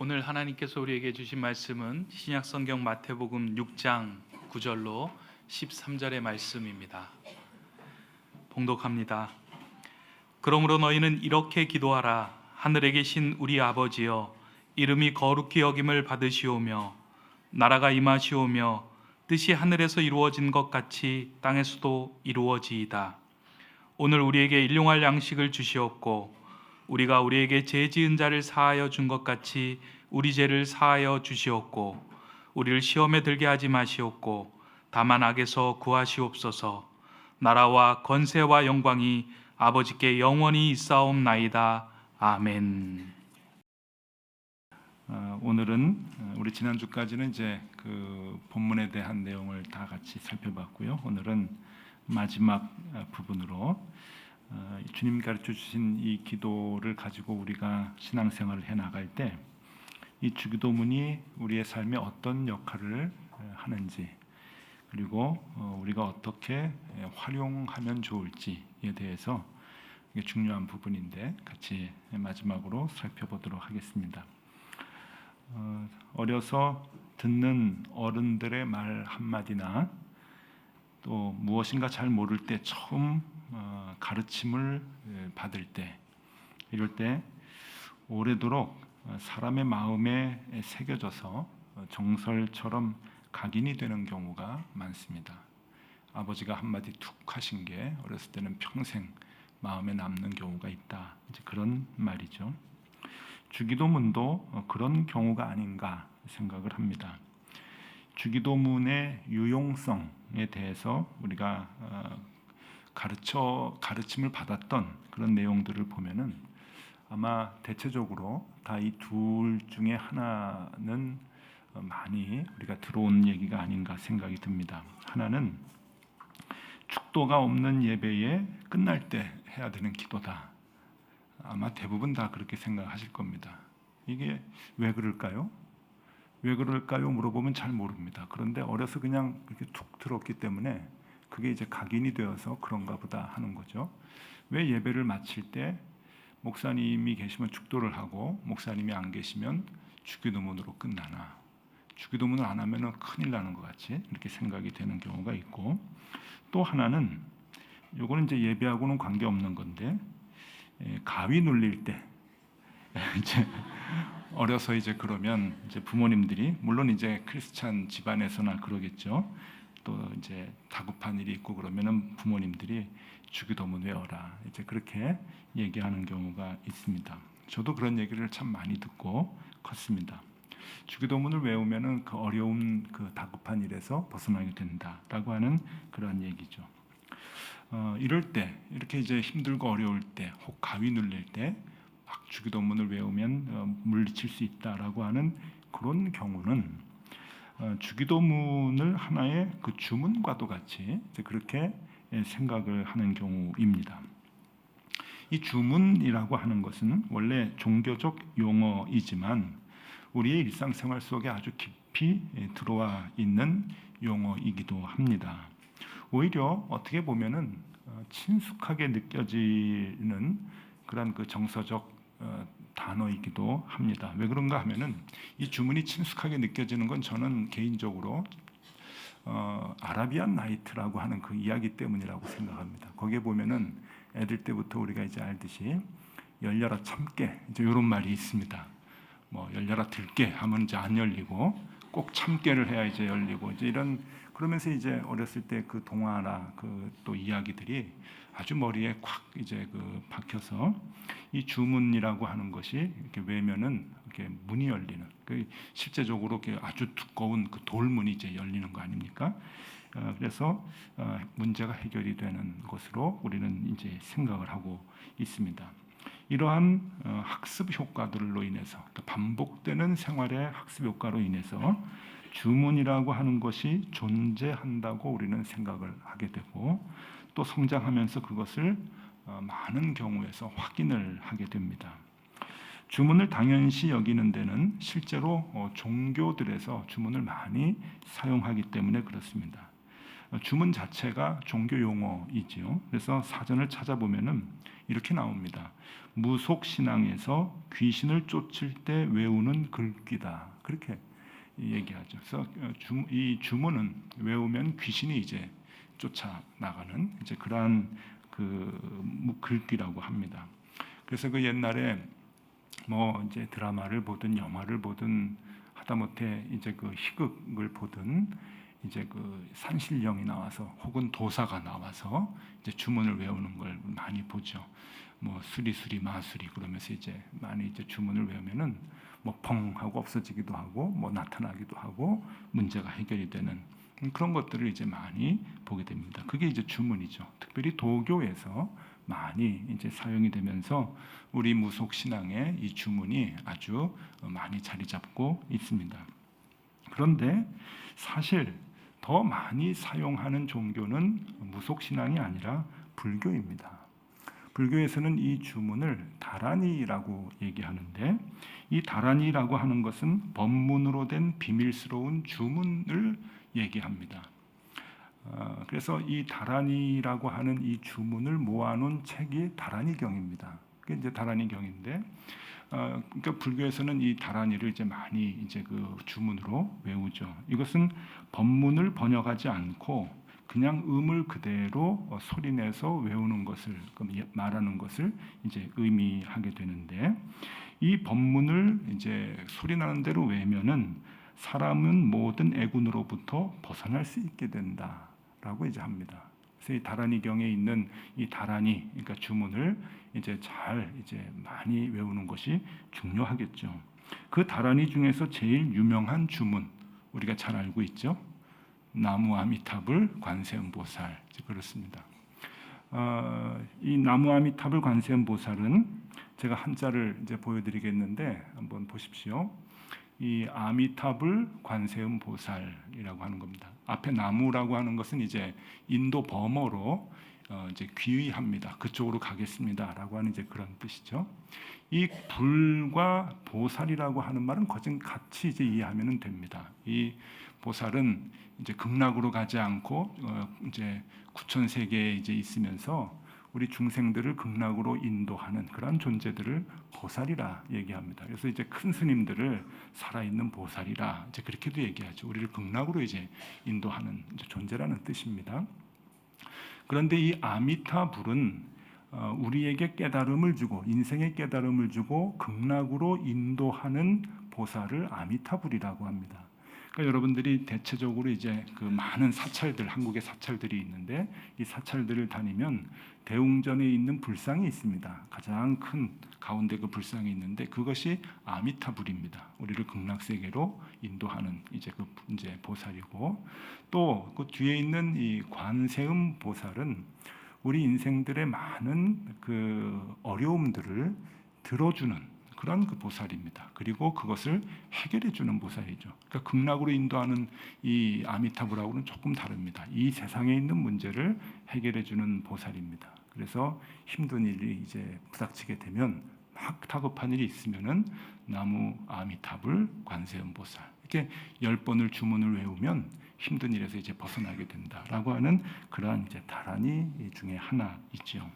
오늘 하나님께서 우리에게 주신 말씀은 신약성경 마태복음 6장 9절로 13절의 말씀입니다. 봉독합니다. 그러므로 너희는 이렇게 기도하라. 하늘에 계신 우리 아버지여, 이름이 거룩히 여김을 받으시오며 나라가 임하시오며 뜻이 하늘에서 이루어진 것 같이 땅에서도 이루어지이다. 오늘 우리에게 일용할 양식을 주시옵고 우리가 우리에게 죄 지은 자를 사하여 준 것 같이 우리 죄를 사하여 주시옵고 우리를 시험에 들게 하지 마시옵고 다만 악에서 구하시옵소서. 나라와 권세와 영광이 아버지께 영원히 있사옵나이다. 아멘. 오늘은 우리 지난주까지는 이제 그 본문에 대한 내용을 다 같이 살펴봤고요. 오늘은 마지막 부분으로 주님 가르쳐 주신 이 기도를 가지고 우리가 신앙생활을 해 나갈 때 이 주기도문이 우리의 삶에 어떤 역할을 하는지, 그리고 우리가 어떻게 활용하면 좋을지에 대해서 이게 중요한 부분인데 같이 마지막으로 살펴보도록 하겠습니다. 어려서 듣는 어른들의 말 한마디나 또 무엇인가 잘 모를 때 처음 가르침을 받을 때, 이럴 때 오래도록 사람의 마음에 새겨져서 정설처럼 각인이 되는 경우가 많습니다. 아버지가 한마디 툭 하신 게 어렸을 때는 평생 마음에 남는 경우가 있다. 이제 그런 말이죠. 주기도문도 그런 경우가 아닌가 생각을 합니다. 주기도문의 유용성에 대해서 우리가 가르침을 받았던 그런 내용들을 보면은 아마 대체적으로 다 이 둘 중에 하나는 많이 우리가 들어온 얘기가 아닌가 생각이 듭니다. 하나는 축도가 없는 예배에 끝날 때 해야 되는 기도다. 아마 대부분 다 그렇게 생각하실 겁니다. 이게 왜 그럴까요? 왜 그럴까요? 물어보면 잘 모릅니다. 그런데 어려서 그냥 이렇게 툭 들었기 때문에 그게 이제 각인이 되어서 그런가 보다 하는 거죠. 왜 예배를 마칠 때 목사님이 계시면 축도를 하고 목사님이 안 계시면 주기도문으로 끝나나? 주기도문을 안 하면은 큰일 나는 것 같이 이렇게 생각이 되는 경우가 있고, 또 하나는 요거는 이제 예배하고는 관계 없는 건데 가위 눌릴 때 이제 어려서 이제 그러면 이제 부모님들이, 물론 이제 크리스찬 집안에서나 그러겠죠. 또 이제 다급한 일이 있고 그러면은 부모님들이 주기도문 외워라, 이제 그렇게 얘기하는 경우가 있습니다. 저도 그런 얘기를 참 많이 듣고 컸습니다. 주기도문을 외우면은 그 어려운 그 다급한 일에서 벗어나게 된다라고 하는 그런 얘기죠. 이럴 때, 이렇게 이제 힘들고 어려울 때, 혹 가위 눌릴 때 막 주기도문을 외우면 물리칠 수 있다라고 하는 그런 경우는 주기도문을 하나의 그 주문과도 같이 그렇게 생각을 하는 경우입니다. 이 주문이라고 하는 것은 원래 종교적 용어이지만 우리의 일상생활 속에 아주 깊이 들어와 있는 용어이기도 합니다. 오히려 어떻게 보면은 친숙하게 느껴지는 그런 그 정서적 단어이기도 합니다. 왜 그런가 하면은 이 주문이 친숙하게 느껴지는 건 저는 개인적으로 아라비안 나이트라고 하는 그 이야기 때문이라고 생각합니다. 거기에 보면은 애들 때부터 우리가 이제 알듯이 열려라 참깨, 이제 이런 말이 있습니다. 뭐 열려라 들깨 하면 이제 안 열리고 꼭 참깨를 해야 이제 열리고, 이제 이런, 그러면서 이제 어렸을 때 그 동화나 그 또 이야기들이 아주 머리에 콱 이제 그 박혀서 이 주문이라고 하는 것이 이렇게 외면은 이렇게 문이 열리는, 그 실제적으로 아주 두꺼운 그 돌문이 이제 열리는 거 아닙니까? 그래서 문제가 해결이 되는 것으로 우리는 이제 생각을 하고 있습니다. 이러한 학습 효과들로 인해서, 반복되는 생활의 학습 효과로 인해서 주문이라고 하는 것이 존재한다고 우리는 생각을 하게 되고, 또 성장하면서 그것을 많은 경우에서 확인을 하게 됩니다. 주문을 당연시 여기는 데는 실제로 종교들에서 주문을 많이 사용하기 때문에 그렇습니다. 주문 자체가 종교 용어이지요. 그래서 사전을 찾아보면은 이렇게 나옵니다. 무속 신앙에서 귀신을 쫓을 때 외우는 글귀다. 그렇게 얘기하죠. 그래서 이 주문은 외우면 귀신이 이제 쫓아 나가는 이제 그러한 그 글귀라고 합니다. 그래서 그 옛날에 뭐 이제 드라마를 보든 영화를 보든 하다못해 이제 그 희극을 보든 이제 그 산신령이 나와서 혹은 도사가 나와서 이제 주문을 외우는 걸 많이 보죠. 뭐 수리수리 마수리 그러면서 이제 많이 이제 주문을 외우면은 뭐 펑 하고 없어지기도 하고 뭐 나타나기도 하고 문제가 해결이 되는 그런 것들을 이제 많이 보게 됩니다. 그게 이제 주문이죠. 특별히 도교에서 많이 이제 사용이 되면서 우리 무속 신앙의 이 주문이 아주 많이 자리 잡고 있습니다. 그런데 사실 더 많이 사용하는 종교는 무속 신앙이 아니라 불교입니다. 불교에서는 이 주문을 다라니라고 얘기하는데 이 다라니라고 하는 것은 법문으로 된 비밀스러운 주문을 얘기합니다. 그래서 이 다라니라고 하는 이 주문을 모아놓은 책이 다라니경입니다. 그게 이제 다라니경인데, 그러니까 불교에서는 이 다라니를 이제 많이 이제 그 주문으로 외우죠. 이것은 법문을 번역하지 않고 그냥 음을 그대로 소리내서 외우는 것을 말하는 것을 이제 의미하게 되는데, 이 법문을 이제 소리나는 대로 외우면은 사람은 모든 애군으로부터 벗어날 수 있게 된다라고 이제 합니다. 그래서 이 다라니경에 있는 이 다라니, 그러니까 주문을 이제 잘 이제 많이 외우는 것이 중요하겠죠. 그 다라니 중에서 제일 유명한 주문 우리가 잘 알고 있죠. 나무 아미타불 관세음보살 그렇습니다. 이 나무 아미타불 관세음보살은 제가 한자를 이제 보여드리겠는데 한번 보십시오. 이 아미타불 관세음보살이라고 하는 겁니다. 앞에 나무라고 하는 것은 이제 인도 범어로 이제 귀의합니다. 그쪽으로 가겠습니다라고 하는 이제 그런 뜻이죠. 이 불과 보살이라고 하는 말은 거진 같이 이제 이해하면 됩니다. 이 보살은 이제 극락으로 가지 않고 이제 구천세계에 이제 있으면서 우리 중생들을 극락으로 인도하는 그런 존재들을 보살이라 얘기합니다. 그래서 이제 큰 스님들을 살아있는 보살이라 이제 그렇게도 얘기하죠. 우리를 극락으로 이제 인도하는 이제 존재라는 뜻입니다. 그런데 이 아미타불은 우리에게 깨달음을 주고 인생의 깨달음을 주고 극락으로 인도하는 보살을 아미타불이라고 합니다. 그러니까 여러분들이 대체적으로 이제 그 많은 사찰들, 한국의 사찰들이 있는데 이 사찰들을 다니면 대웅전에 있는 불상이 있습니다. 가장 큰 가운데 그 불상이 있는데 그것이 아미타불입니다. 우리를 극락 세계로 인도하는 이제 그 이제 보살이고 또 그 뒤에 있는 이 관세음 보살은 우리 인생들의 많은 그 어려움들을 들어주는 그런 그 보살입니다. 그리고 그것을 해결해 주는 보살이죠. 그러니까 극락으로 인도하는 이 아미타불하고는 조금 다릅니다. 이 세상에 있는 문제를 해결해 주는 보살입니다. 그래서 힘든 일이 이제 부닥치게 되면 막 다급한 일이 있으면은 나무 아미타불 관세음 보살 이렇게 10번을 주문을 외우면 힘든 일에서 이제 벗어나게 된다라고 하는 그러한 이제 다라니 중에 하나이지요.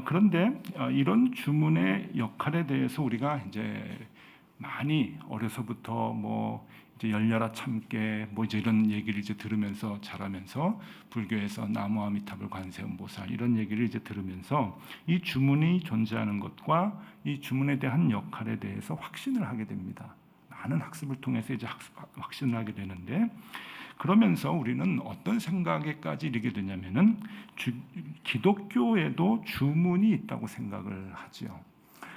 그런데 이런 주문의 역할에 대해서 우리가 이제 많이 어려서부터 뭐 이제 열려라 참깨 뭐 이제 이런 얘기를 이제 들으면서 자라면서 불교에서 나무 아미타불 관세음보살 이런 얘기를 이제 들으면서 이 주문이 존재하는 것과 이 주문에 대한 역할에 대해서 확신을 하게 됩니다. 많은 학습을 통해서 이제 확신을 하게 되는데. 그러면서 우리는 어떤 생각에까지 이르게 되냐면은 기독교에도 주문이 있다고 생각을 하지요.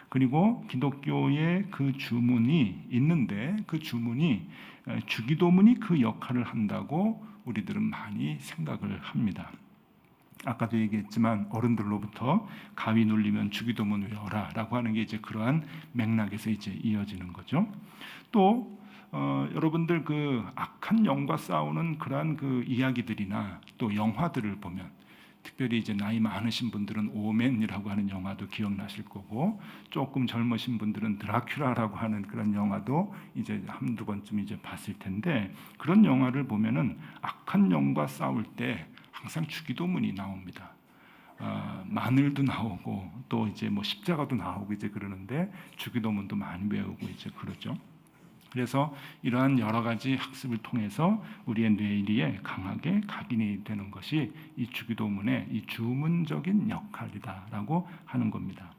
그리고 기독교에 그 주문이 있는데 그 주문이 주기도문이 그 역할을 한다고 우리들은 많이 생각을 합니다. 아까도 얘기했지만 어른들로부터 가위 눌리면 주기도문 외워라라고 하는 게 이제 그러한 맥락에서 이제 이어지는 거죠. 또 여러분들 그 악한 영과 싸우는 그러한 그 이야기들이나 또 영화들을 보면 특별히 이제 나이 많으신 분들은 오맨이라고 하는 영화도 기억나실 거고, 조금 젊으신 분들은 드라큘라라고 하는 그런 영화도 이제 한두 번쯤 이제 봤을 텐데, 그런 영화를 보면은 악한 영과 싸울 때 항상 주기도문이 나옵니다. 마늘도 나오고 또 이제 뭐 십자가도 나오고 이제 그러는데 주기도문도 많이 외우고 이제 그러죠. 그래서 이러한 여러 가지 학습을 통해서 우리의 뇌리에 강하게 각인이 되는 것이 이 주기도문의 이 주문적인 역할이다라고 하는 겁니다.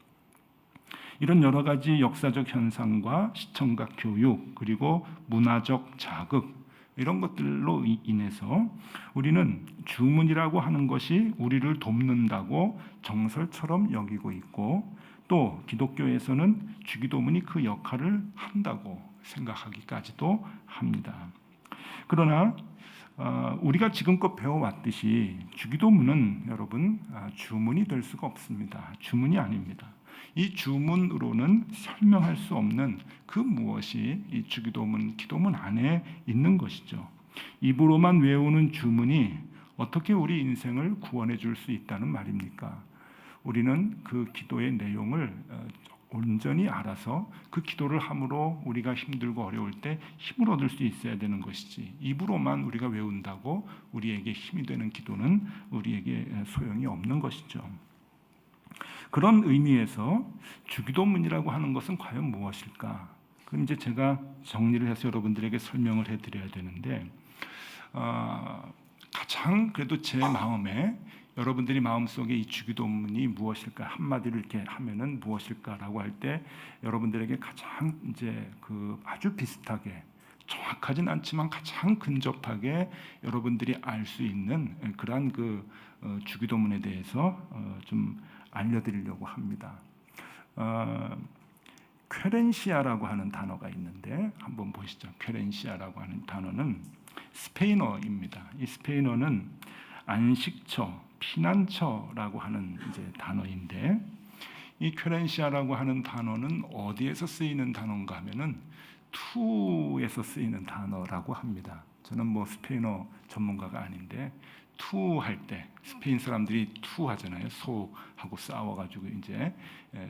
이런 여러 가지 역사적 현상과 시청각 교육 그리고 문화적 자극 이런 것들로 인해서 우리는 주문이라고 하는 것이 우리를 돕는다고 정설처럼 여기고 있고, 또 기독교에서는 주기도문이 그 역할을 한다고 생각하기까지도 합니다. 그러나 우리가 지금껏 배워왔듯이 주기도문은 여러분 주문이 될 수가 없습니다. 주문이 아닙니다. 이 주문으로는 설명할 수 없는 그 무엇이 이 주기도문, 기도문 안에 있는 것이죠. 입으로만 외우는 주문이 어떻게 우리 인생을 구원해 줄 수 있다는 말입니까? 우리는 그 기도의 내용을 온전히 알아서 그 기도를 함으로 우리가 힘들고 어려울 때 힘을 얻을 수 있어야 되는 것이지, 입으로만 우리가 외운다고 우리에게 힘이 되는 기도는 우리에게 소용이 없는 것이죠. 그런 의미에서 주기도문이라고 하는 것은 과연 무엇일까? 그럼 이제 제가 정리를 해서 여러분들에게 설명을 해드려야 되는데, 가장 그래도 제 마음에 여러분들이 마음속에 이 주기도문이 무엇일까 한마디를 이렇게 하면은 무엇일까라고 할 때 여러분들에게 가장 이제 그 아주 비슷하게, 정확하진 않지만 가장 근접하게 여러분들이 알 수 있는 그러한 그 주기도문에 대해서 좀 알려드리려고 합니다. 쾌렌시아라고 하는 단어가 있는데 한번 보시죠. 쾌렌시아라고 하는 단어는 스페인어입니다. 이 스페인어는 안식처, 피난처라고 하는 이제 단어인데, 이 쾌렌시아라고 하는 단어는 어디에서 쓰이는 단어인가 하면은 투에서 쓰이는 단어라고 합니다. 저는 뭐 스페인어 전문가가 아닌데 투 할 때 스페인 사람들이 투 하잖아요. 소하고 싸워가지고 이제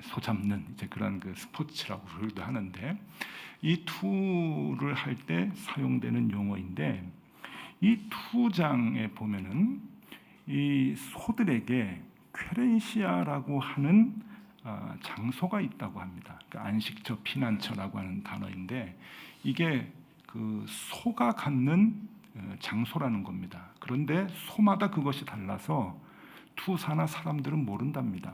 소 잡는 이제 그런 그 스포츠라고 그러기도 하는데, 이 투를 할 때 사용되는 용어인데, 이 투장에 보면은 이 소들에게 쾌렌시아라고 하는 장소가 있다고 합니다. 그러니까 안식처, 피난처라고 하는 단어인데, 이게 그 소가 갖는 장소라는 겁니다. 그런데 소마다 그것이 달라서 투사나 사람들은 모른답니다.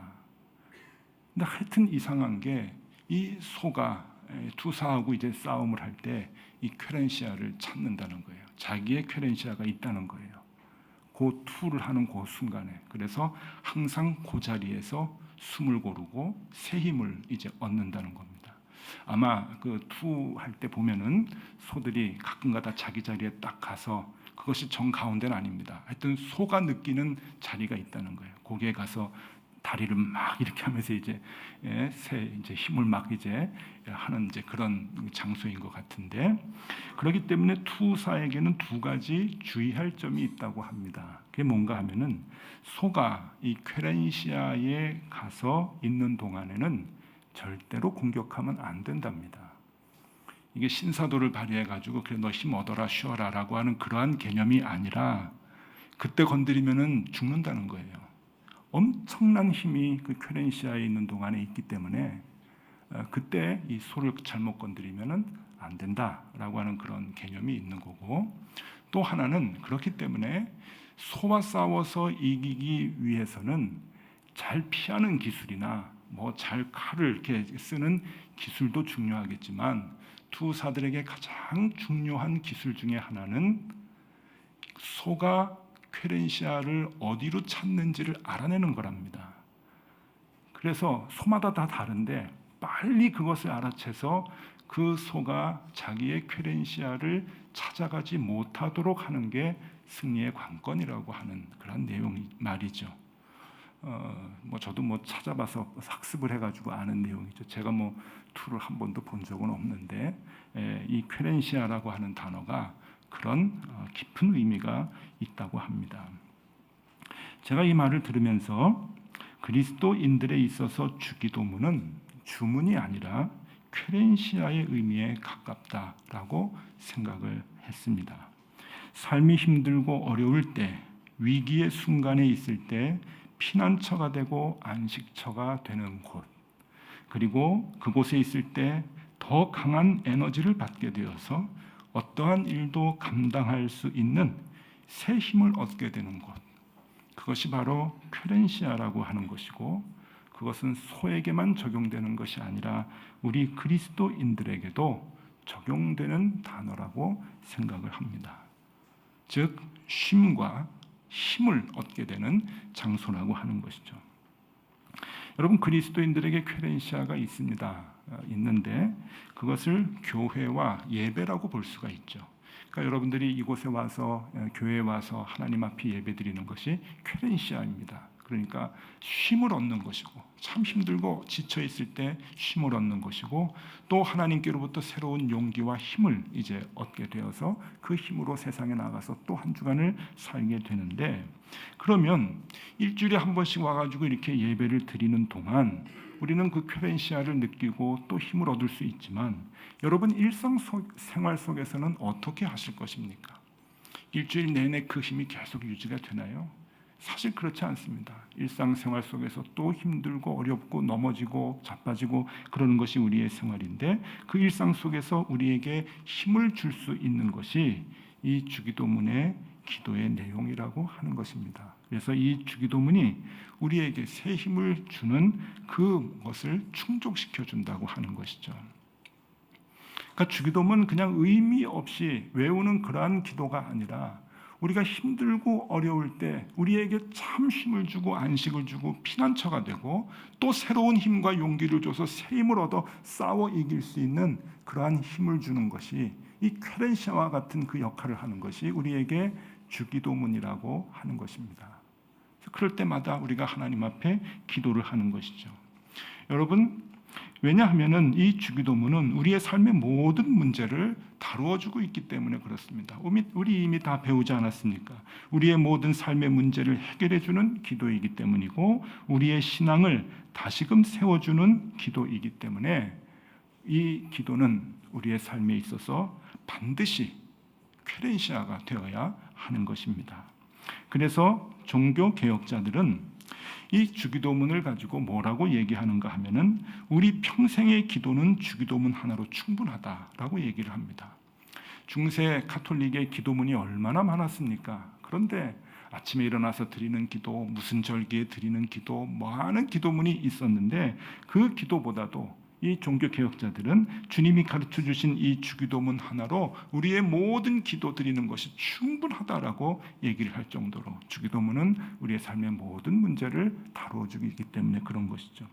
근데 하여튼 이상한 게 이 소가 투사하고 이제 싸움을 할 때 이 쾌렌시아를 찾는다는 거예요. 자기의 쾌렌시아가 있다는 거예요. 그 투를 하는 그 순간에. 그래서 항상 그 자리에서 숨을 고르고 새 힘을 이제 얻는다는 겁니다. 아마 그 투 할 때 보면은 소들이 가끔가다 자기 자리에 딱 가서, 그것이 정 가운데는 아닙니다. 하여튼 소가 느끼는 자리가 있다는 거예요. 거기에 가서 다리를 막 이렇게 하면서 이제 새 이제 힘을 막 이제 하는 이제 그런 장소인 것 같은데, 그렇기 때문에 투사에게는 두 가지 주의할 점이 있다고 합니다. 그게 뭔가 하면은 소가 이 쾌렌시아에 가서 있는 동안에는 절대로 공격하면 안 된답니다. 이게 신사도를 발휘해 가지고 그래 너 힘 얻어라 쉬어라라고 하는 그러한 개념이 아니라, 그때 건드리면은 죽는다는 거예요. 엄청난 힘이 그 쾌렌시아에 있는 동안에 있기 때문에 그때 이 소를 잘못 건드리면은 안 된다라고 하는 그런 개념이 있는 거고, 또 하나는 그렇기 때문에 소와 싸워서 이기기 위해서는 잘 피하는 기술이나 뭐 잘 칼을 이렇게 쓰는 기술도 중요하겠지만, 투사들에게 가장 중요한 기술 중에 하나는 소가 쾌렌시아를 어디로 찾는지를 알아내는 거랍니다. 그래서 소마다 다 다른데 빨리 그것을 알아채서 그 소가 자기의 쾌렌시아를 찾아가지 못하도록 하는 게 승리의 관건이라고 하는 그런 내용 말이죠. 뭐 저도 뭐 찾아봐서 학습을 해가지고 아는 내용이죠. 제가 뭐 투를 한 번도 본 적은 없는데, 이 쾌렌시아라고 하는 단어가 그런 깊은 의미가 있다고 합니다. 제가 이 말을 들으면서 그리스도인들에 있어서 주기도문은 주문이 아니라 쾌렌시아의 의미에 가깝다라고 생각을 했습니다. 삶이 힘들고 어려울 때, 위기의 순간에 있을 때 피난처가 되고 안식처가 되는 곳, 그리고 그곳에 있을 때 더 강한 에너지를 받게 되어서 어떠한 일도 감당할 수 있는 새 힘을 얻게 되는 곳, 그것이 바로 쾌렌시아라고 하는 것이고, 그것은 소에게만 적용되는 것이 아니라 우리 그리스도인들에게도 적용되는 단어라고 생각을 합니다. 즉 쉼과 힘을 얻게 되는 장소라고 하는 것이죠. 여러분, 그리스도인들에게 쾌렌시아가 있는데 그것을 교회와 예배라고 볼 수가 있죠. 그러니까 여러분들이 이곳에 와서, 교회에 와서 하나님 앞에 예배드리는 것이 쾌렌시아입니다. 그러니까 쉼을 얻는 것이고, 참 힘들고 지쳐 있을 때 쉼을 얻는 것이고, 또 하나님께로부터 새로운 용기와 힘을 이제 얻게 되어서 그 힘으로 세상에 나가서 또 한 주간을 살게 되는데, 그러면 일주일에 한 번씩 와가지고 이렇게 예배를 드리는 동안 우리는 그 쾌렌시아를 느끼고 또 힘을 얻을 수 있지만, 여러분 일상생활 속에서는 어떻게 하실 것입니까? 일주일 내내 그 힘이 계속 유지가 되나요? 사실 그렇지 않습니다. 일상생활 속에서 또 힘들고 어렵고 넘어지고 자빠지고 그러는 것이 우리의 생활인데, 그 일상 속에서 우리에게 힘을 줄 수 있는 것이 이 주기도문의 기도의 내용이라고 하는 것입니다. 그래서 이 주기도문이 우리에게 새 힘을 주는 그것을 충족시켜 준다고 하는 것이죠. 그러니까 주기도문은 그냥 의미 없이 외우는 그러한 기도가 아니라, 우리가 힘들고 어려울 때 우리에게 참 힘을 주고 안식을 주고 피난처가 되고, 또 새로운 힘과 용기를 줘서 새 힘을 얻어 싸워 이길 수 있는 그러한 힘을 주는 것이, 이 쾌렌시아와 같은 그 역할을 하는 것이 우리에게 주기도문이라고 하는 것입니다. 그럴 때마다 우리가 하나님 앞에 기도를 하는 것이죠. 여러분, 왜냐하면은 이 주기도문은 우리의 삶의 모든 문제를 다루어주고 있기 때문에 그렇습니다. 우리 이미 다 배우지 않았습니까? 우리의 모든 삶의 문제를 해결해주는 기도이기 때문이고, 우리의 신앙을 다시금 세워주는 기도이기 때문에 이 기도는 우리의 삶에 있어서 반드시 쾌렌시아가 되어야 하는 것입니다. 그래서 종교 개혁자들은 이 주기도문을 가지고 뭐라고 얘기하는가 하면은, 우리 평생의 기도는 주기도문 하나로 충분하다라고 얘기를 합니다. 중세 가톨릭의 기도문이 얼마나 많았습니까? 그런데 아침에 일어나서 드리는 기도, 무슨 절기에 드리는 기도, 많은 기도문이 있었는데, 그 기도보다도 이 종교 개혁자들은 주님이 가르쳐 주신 이 주기도문 하나로 우리의 모든 기도 드리는 것이 충분하다라고 얘기를 할 정도로, 주기도문은 우리의 삶의 모든 문제를 다루어 주기 때문에 그런 것이죠.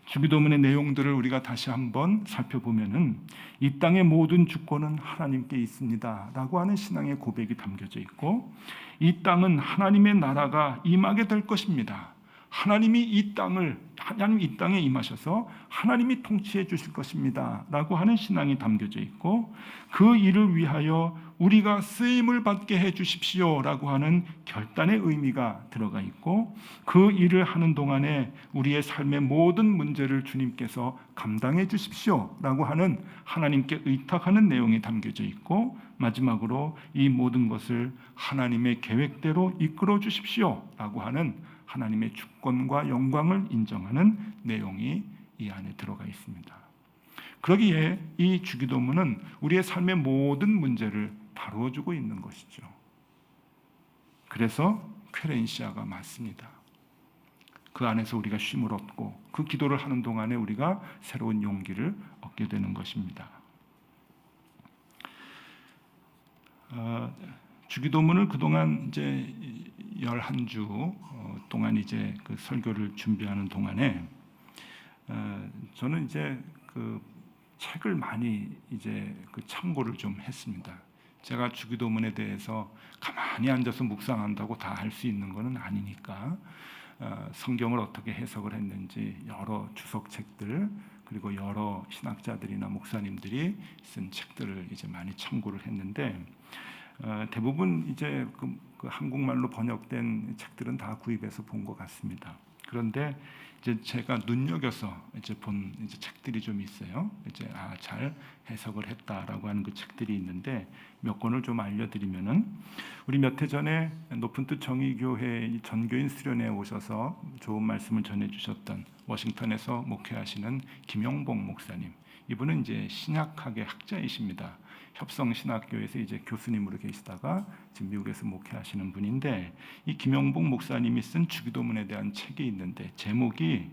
주기도문의 내용들을 우리가 다시 한번 살펴보면은, 이 땅의 모든 주권은 하나님께 있습니다라고 하는 신앙의 고백이 담겨져 있고, 이 땅은 하나님의 나라가 임하게 될 것입니다. 하나님이 이 땅에 임하셔서 하나님이 통치해 주실 것입니다 라고 하는 신앙이 담겨져 있고, 그 일을 위하여 우리가 쓰임을 받게 해 주십시오 라고 하는 결단의 의미가 들어가 있고, 그 일을 하는 동안에 우리의 삶의 모든 문제를 주님께서 감당해 주십시오 라고 하는 하나님께 의탁하는 내용이 담겨져 있고, 마지막으로 이 모든 것을 하나님의 계획대로 이끌어 주십시오 라고 하는 하나님의 주권과 영광을 인정하는 내용이 이 안에 들어가 있습니다. 그러기에 이 주기도문은 우리의 삶의 모든 문제를 다루어주고 있는 것이죠. 그래서 쾌렌시아가 맞습니다. 그 안에서 우리가 쉼을 얻고, 그 기도를 하는 동안에 우리가 새로운 용기를 얻게 되는 것입니다. 주기도문을 그동안 이제 11주 동안 이제 그 설교를 준비하는 동안에 저는 이제 그 책을 많이 이제 그 참고를 좀 했습니다. 제가 주기도문에 대해서 가만히 앉아서 묵상한다고 다 할 수 있는 것은 아니니까, 성경을 어떻게 해석을 했는지 여러 주석책들, 그리고 여러 신학자들이나 목사님들이 쓴 책들을 이제 많이 참고를 했는데, 대부분 이제 그 한국말로 번역된 책들은 다 구입해서 본 것 같습니다. 그런데 이제 제가 눈여겨서 이제 본 이제 책들이 좀 있어요. 이제 잘 해석을 했다라고 하는 그 책들이 있는데 몇 권을 좀 알려드리면은, 우리 몇 해 전에 높은 뜻 정의교회 전교인 수련회에 오셔서 좋은 말씀을 전해주셨던 워싱턴에서 목회하시는 김영복 목사님, 이분은 이제 신약학의 학자이십니다. 협성신학교에서 이제 교수님으로 계시다가 지금 미국에서 목회하시는 분인데, 이 김영복 목사님이 쓴 주기도문에 대한 책이 있는데 제목이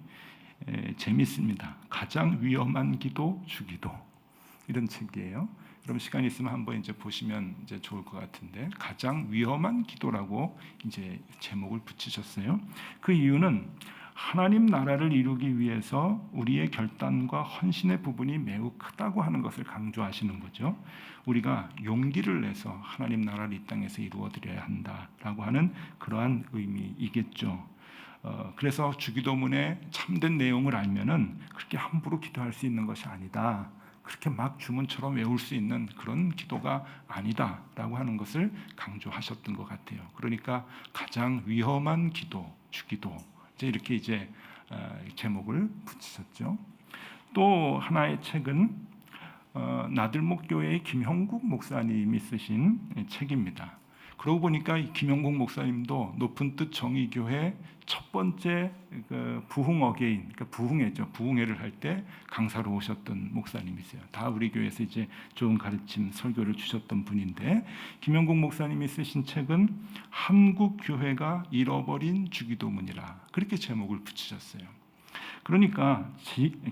재밌습니다. 가장 위험한 기도 주기도, 이런 책이에요. 그럼 시간 있으면 한번 이제 보시면 이제 좋을 것 같은데, 가장 위험한 기도라고 이제 제목을 붙이셨어요. 그 이유는 하나님 나라를 이루기 위해서 우리의 결단과 헌신의 부분이 매우 크다고 하는 것을 강조하시는 거죠. 우리가 용기를 내서 하나님 나라를 이 땅에서 이루어 드려야 한다라고 하는 그러한 의미이겠죠. 그래서 주기도문의 참된 내용을 알면은 그렇게 함부로 기도할 수 있는 것이 아니다. 그렇게 막 주문처럼 외울 수 있는 그런 기도가 아니다라고 하는 것을 강조하셨던 것 같아요. 그러니까 가장 위험한 기도, 주기도, 이렇게 이제 제목을 붙이셨죠. 또 하나의 책은 나들목교회의 김형국 목사님이 쓰신 책입니다. 그러고 보니까 이 김형국 목사님도 높은 뜻 정의교회 첫 번째 그 부흥 어게인, 그러니까 부흥회를 할 때 강사로 오셨던 목사님이세요. 다 우리 교회에서 이제 좋은 가르침, 설교를 주셨던 분인데, 김형국 목사님이 쓰신 책은 한국 교회가 잃어버린 주기도문이라, 그렇게 제목을 붙이셨어요. 그러니까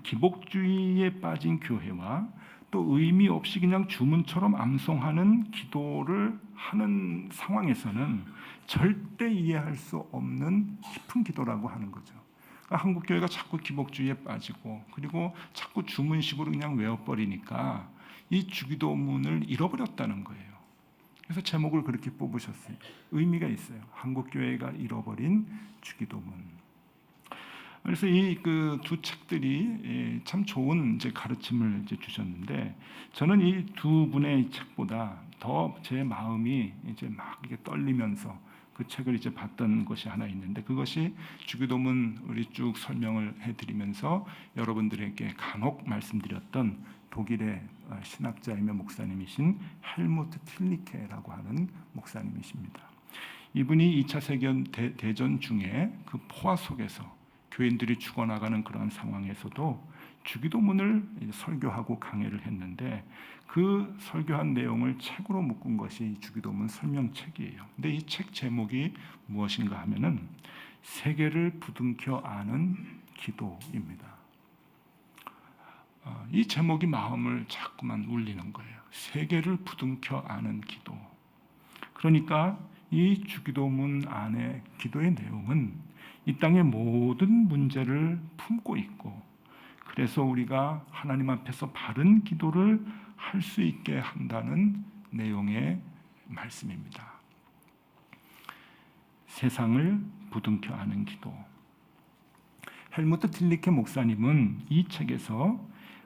기복주의에 빠진 교회와 또 의미 없이 그냥 주문처럼 암송하는 기도를 하는 상황에서는 절대 이해할 수 없는 깊은 기도라고 하는 거죠. 그러니까 한국 교회가 자꾸 기복주의에 빠지고, 그리고 자꾸 주문식으로 그냥 외워버리니까 이 주기도문을 잃어버렸다는 거예요. 그래서 제목을 그렇게 뽑으셨어요. 의미가 있어요. 한국 교회가 잃어버린 주기도문. 그래서 이 그 두 책들이 참 좋은 이제 가르침을 이제 주셨는데, 저는 이 두 분의 책보다 더 제 마음이 이제 막 이게 떨리면서 그 책을 이제 봤던 것이 하나 있는데, 그것이 주기도문 우리 쭉 설명을 해드리면서 여러분들에게 간혹 말씀드렸던 독일의 신학자이며 목사님이신 헬무트 틸리케라고 하는 목사님이십니다. 이분이 2차 세계대전 중에 그 포화 속에서 교인들이 죽어나가는 그런 상황에서도 주기도문을 설교하고 강해를 했는데, 그 설교한 내용을 책으로 묶은 것이 주기도문 설명책이에요. 근데 이 책 제목이 무엇인가 하면은 세계를 부둥켜 아는 기도입니다. 이 제목이 마음을 자꾸만 울리는 거예요. 세계를 부둥켜 아는 기도. 그러니까 이 주기도문 안에 기도의 내용은 이 땅의 모든 문제를 품고 있고, 그래서 우리가 하나님 앞에서 바른 기도를 할 수 있게 한다는 내용의 말씀입니다. 세상을 부둥켜 아는 기도. 헬무트 틸리케 목사님은 이 책에서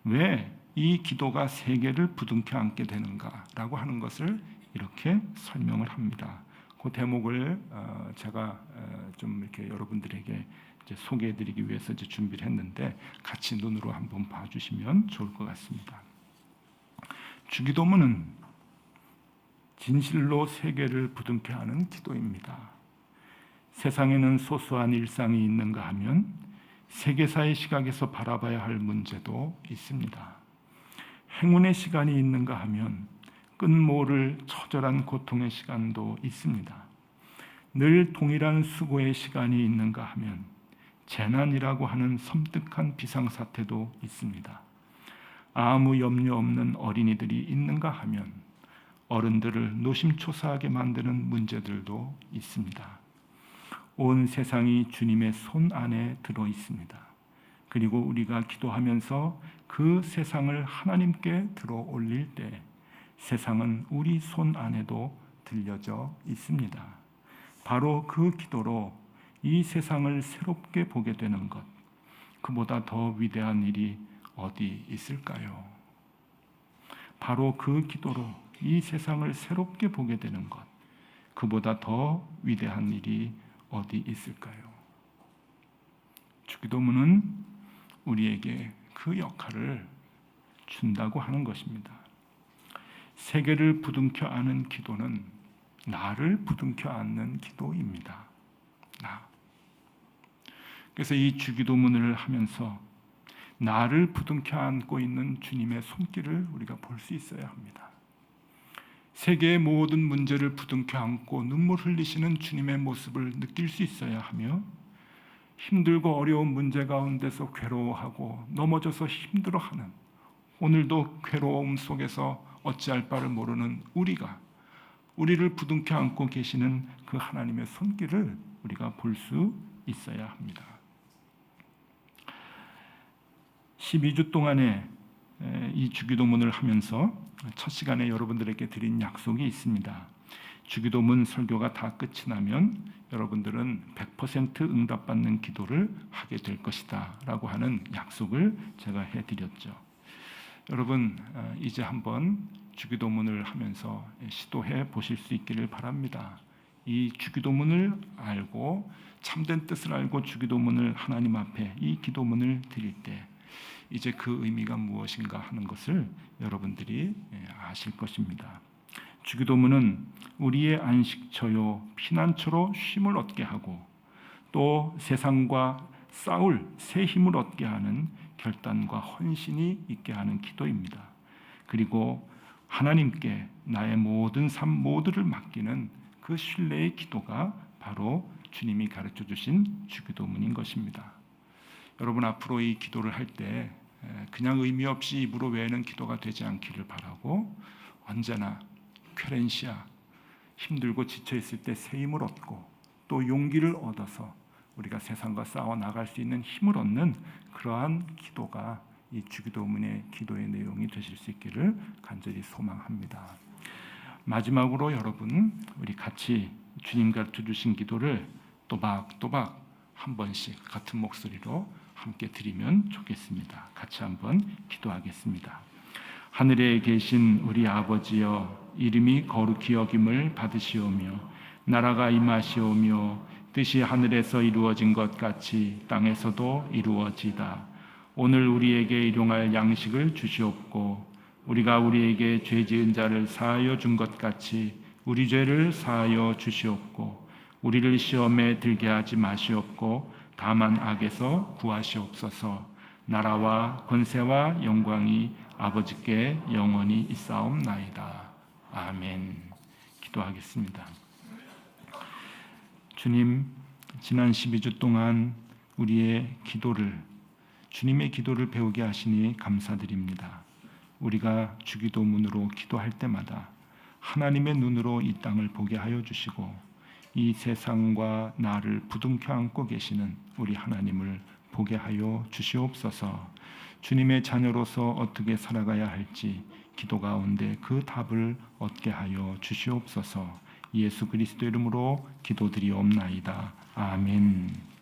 왜 이 기도가 세계를 부둥켜 안게 되는가라고 하는 것을 이렇게 설명을 합니다. 그 대목을 제가 좀 이렇게 여러분들에게 이제 소개해드리기 위해서 이제 준비를 했는데, 같이 눈으로 한번 봐주시면 좋을 것 같습니다. 주기도문은 진실로 세계를 부둥켜 하는 기도입니다. 세상에는 소소한 일상이 있는가 하면 세계사의 시각에서 바라봐야 할 문제도 있습니다. 행운의 시간이 있는가 하면 끝모를 처절한 고통의 시간도 있습니다. 늘 동일한 수고의 시간이 있는가 하면 재난이라고 하는 섬뜩한 비상사태도 있습니다. 아무 염려 없는 어린이들이 있는가 하면 어른들을 노심초사하게 만드는 문제들도 있습니다. 온 세상이 주님의 손 안에 들어 있습니다. 그리고 우리가 기도하면서 그 세상을 하나님께 들어 올릴 때 세상은 우리 손 안에도 들려져 있습니다. 바로 그 기도로 이 세상을 새롭게 보게 되는 것, 그보다 더 위대한 일이 어디 있을까요? 바로 그 기도로 이 세상을 새롭게 보게 되는 것, 그보다 더 위대한 일이 어디 있을까요? 주기도문은 우리에게 그 역할을 준다고 하는 것입니다. 세계를 부둥켜 안는 기도는 나를 부둥켜 안는 기도입니다. 그래서 이 주기도문을 하면서 나를 부둥켜 안고 있는 주님의 손길을 우리가 볼 수 있어야 합니다. 세계의 모든 문제를 부둥켜 안고 눈물 흘리시는 주님의 모습을 느낄 수 있어야 하며, 힘들고 어려운 문제 가운데서 괴로워하고 넘어져서 힘들어하는, 오늘도 괴로움 속에서 어찌할 바를 모르는 우리를 부둥켜 안고 계시는 그 하나님의 손길을 우리가 볼 수 있어야 합니다. 12주 동안에 이 주기도문을 하면서 첫 시간에 여러분들에게 드린 약속이 있습니다. 주기도문 설교가 다 끝이 나면 여러분들은 100% 응답받는 기도를 하게 될 것이다 라고 하는 약속을 제가 해드렸죠. 여러분, 이제 한번 주기도문을 하면서 시도해 보실 수 있기를 바랍니다. 이 주기도문을 알고, 참된 뜻을 알고 주기도문을 하나님 앞에 이 기도문을 드릴 때 이제 그 의미가 무엇인가 하는 것을 여러분들이 아실 것입니다. 주기도문은 우리의 안식처요 피난처로 쉼을 얻게 하고, 또 세상과 싸울 새 힘을 얻게 하는 결단과 헌신이 있게 하는 기도입니다. 그리고 하나님께 나의 모든 삶 모두를 맡기는 그 신뢰의 기도가 바로 주님이 가르쳐 주신 주기도문인 것입니다. 여러분, 앞으로 이 기도를 할 때 그냥 의미 없이 입으로 외우는 기도가 되지 않기를 바라고, 언제나 쾌렌시아, 힘들고 지쳐 있을 때 새 힘을 얻고 또 용기를 얻어서 우리가 세상과 싸워 나갈 수 있는 힘을 얻는 그러한 기도가 이 주기도문의 기도의 내용이 되실 수 있기를 간절히 소망합니다. 마지막으로 여러분, 우리 같이 주님 가르쳐 주신 기도를 또박또박 한 번씩 같은 목소리로 함께 드리면 좋겠습니다. 같이 한번 기도하겠습니다. 하늘에 계신 우리 아버지여, 이름이 거룩히 여김을 받으시오며 나라가 임하시오며 뜻이 하늘에서 이루어진 것 같이 땅에서도 이루어지다. 오늘 우리에게 일용할 양식을 주시옵고, 우리가 우리에게 죄 지은 자를 사하여 준 것 같이 우리 죄를 사하여 주시옵고, 우리를 시험에 들게 하지 마시옵고 다만 악에서 구하시옵소서. 나라와 권세와 영광이 아버지께 영원히 있사옵나이다. 아멘. 기도하겠습니다. 주님, 지난 12주 동안 우리의 기도를, 주님의 기도를 배우게 하시니 감사드립니다. 우리가 주기도문으로 기도할 때마다 하나님의 눈으로 이 땅을 보게 하여 주시고, 이 세상과 나를 부둥켜 안고 계시는 우리 하나님을 보게 하여 주시옵소서. 주님의 자녀로서 어떻게 살아가야 할지 기도 가운데 그 답을 얻게 하여 주시옵소서. 예수 그리스도 이름으로 기도드리옵나이다. 아멘.